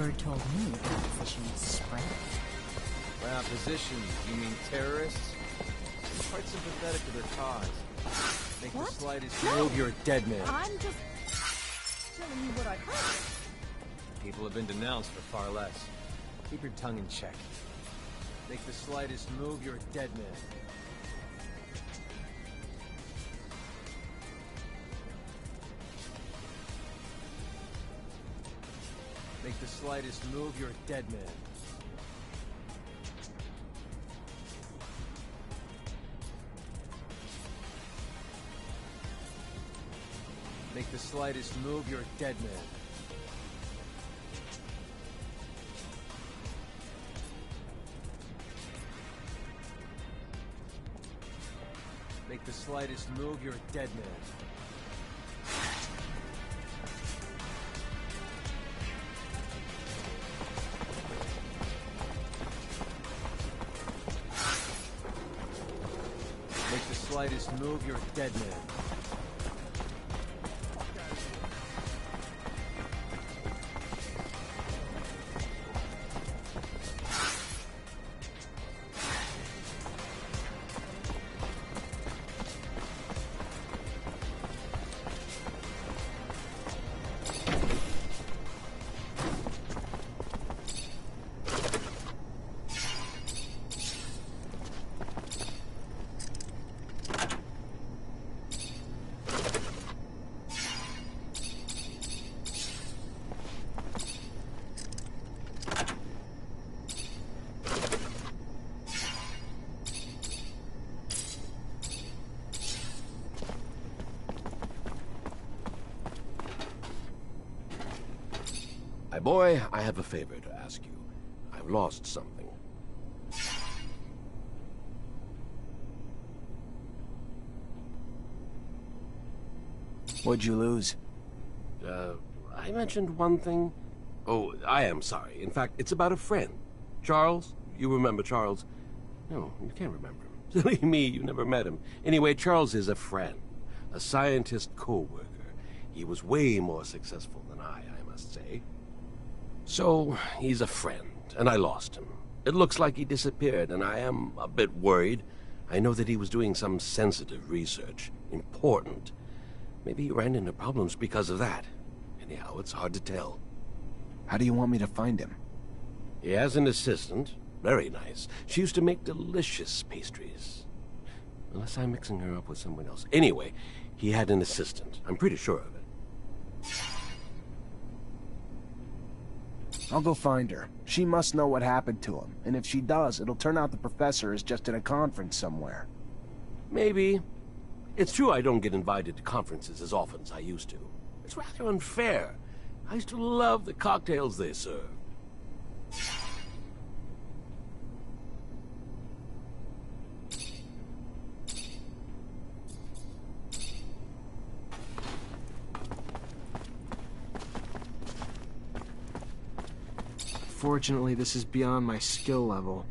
Bird told me the opposition was spreading. By opposition, you mean terrorists? I'm quite sympathetic to their cause. Make What? the slightest move, you're a dead man. I'm just telling you what I heard. People have been denounced for far less. Keep your tongue in check. Make the slightest move, you're a dead man. Make the slightest move, you're a dead man. Make the slightest move, you're a dead man. Make the slightest move, you're a dead man. Make the slightest move, you're a dead man. My boy, I have a favor to ask you. I've lost something. What'd you lose? I mentioned one thing. Oh, I am sorry. In fact, it's about a friend. Charles? You remember Charles? No, you can't remember him. Silly me, you never met him. Anyway, Charles is a friend. A scientist co-worker. He was way more successful than I must say. So, he's a friend, and I lost him. It looks like he disappeared, and I am a bit worried. I know that he was doing some sensitive research. Important. Maybe he ran into problems because of that. Anyhow, it's hard to tell. How do you want me to find him? He has an assistant. Very nice. She used to make delicious pastries. Unless I'm mixing her up with someone else. Anyway, he had an assistant. I'm pretty sure of it. I'll go find her. She must know what happened to him, and if she does, it'll turn out the professor is just at a conference somewhere. Maybe. It's true I don't get invited to conferences as often as I used to. It's rather unfair. I used to love the cocktails they serve. Fortunately, this is beyond my skill level.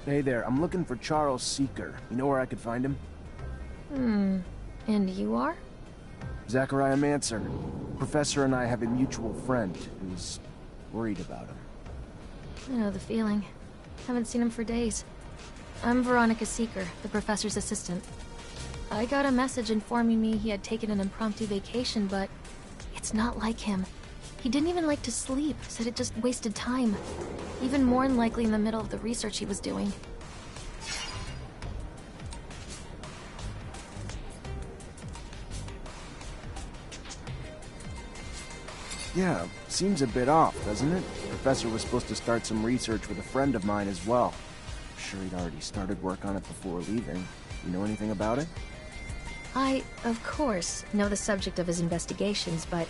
Hey there, I'm looking for Charles Seeker. You know where I could find him? And you are? Zachariah Mancer. Professor and I have a mutual friend who's worried about him. I know the feeling. Haven't seen him for days. I'm Veronica Seeker, the professor's assistant. I got a message informing me he had taken an impromptu vacation, but it's not like him. He didn't even like to sleep, said it just wasted time. Even more unlikely in the middle of the research he was doing. Yeah, seems a bit off, doesn't it? The professor was supposed to start some research with a friend of mine as well. I'm sure he'd already started work on it before leaving. You know anything about it? I, of course, know the subject of his investigations, but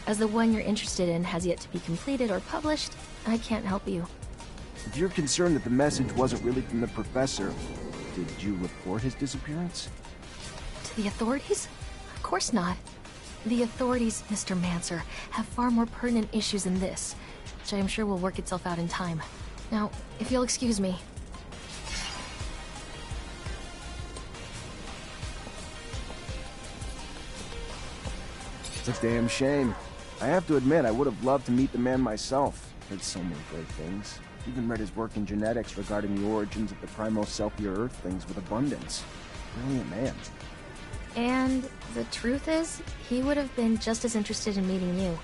as the one you're interested in has yet to be completed or published, I can't help you. If you're concerned that the message wasn't really from the professor, did you report his disappearance? To the authorities? Of course not. The authorities, Mr. Mancer, have far more pertinent issues than this, which I am sure will work itself out in time. Now, if you'll excuse me. It's a damn shame. I have to admit, I would have loved to meet the man myself. Heard so many great things. Even read his work in genetics regarding the origins of the primo-cellular Earth things with abundance. Brilliant man. And the truth is, he would have been just as interested in meeting you.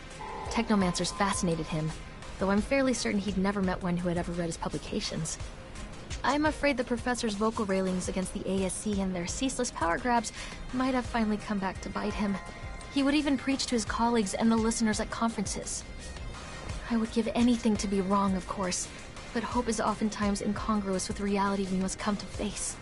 Technomancers fascinated him, though I'm fairly certain he'd never met one who had ever read his publications. I'm afraid the professor's vocal railings against the ASC and their ceaseless power grabs might have finally come back to bite him. He would even preach to his colleagues and the listeners at conferences. I would give anything to be wrong, of course, but hope is oftentimes incongruous with reality we must come to face.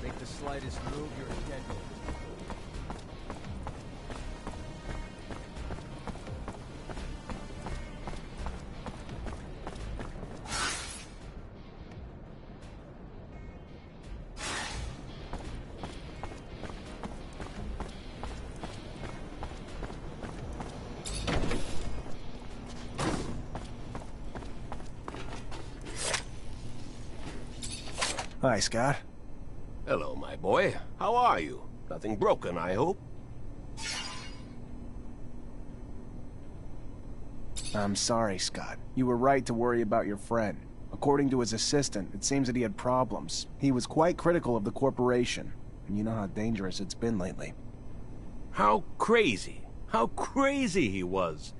Make the slightest move, you're dead. Hi, Scott. Hello, my boy. How are you? Nothing broken, I hope? I'm sorry, Scott. You were right to worry about your friend. According to his assistant, it seems that he had problems. He was quite critical of the corporation, and you know how dangerous it's been lately. How crazy he was.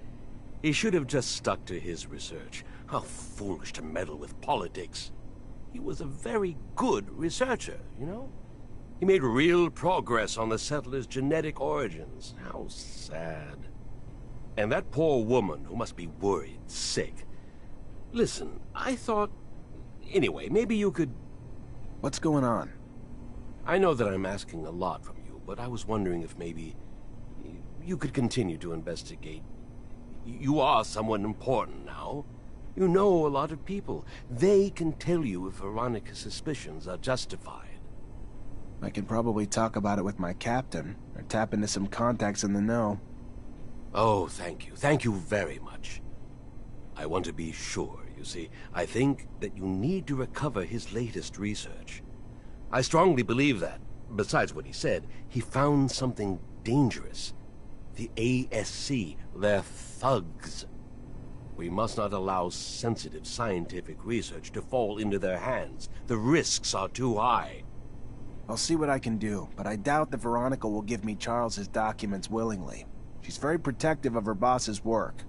He should have just stuck to his research. How foolish to meddle with politics. He was a very good researcher, you know? He made real progress on the settlers' genetic origins. How sad. And that poor woman who must be worried, sick. Listen, I thought... Anyway, maybe you could... What's going on? I know that I'm asking a lot from you, but I was wondering if maybe you could continue to investigate. You are someone important now. You know a lot of people. They can tell you if Veronica's suspicions are justified. I can probably talk about it with my captain, or tap into some contacts in the know. Oh, thank you. Thank you very much. I want to be sure, you see. I think that you need to recover his latest research. I strongly believe that, besides what he said, he found something dangerous. The ASC, they're thugs. We must not allow sensitive scientific research to fall into their hands. The risks are too high. I'll see what I can do, but I doubt that Veronica will give me Charles's documents willingly. She's very protective of her boss's work.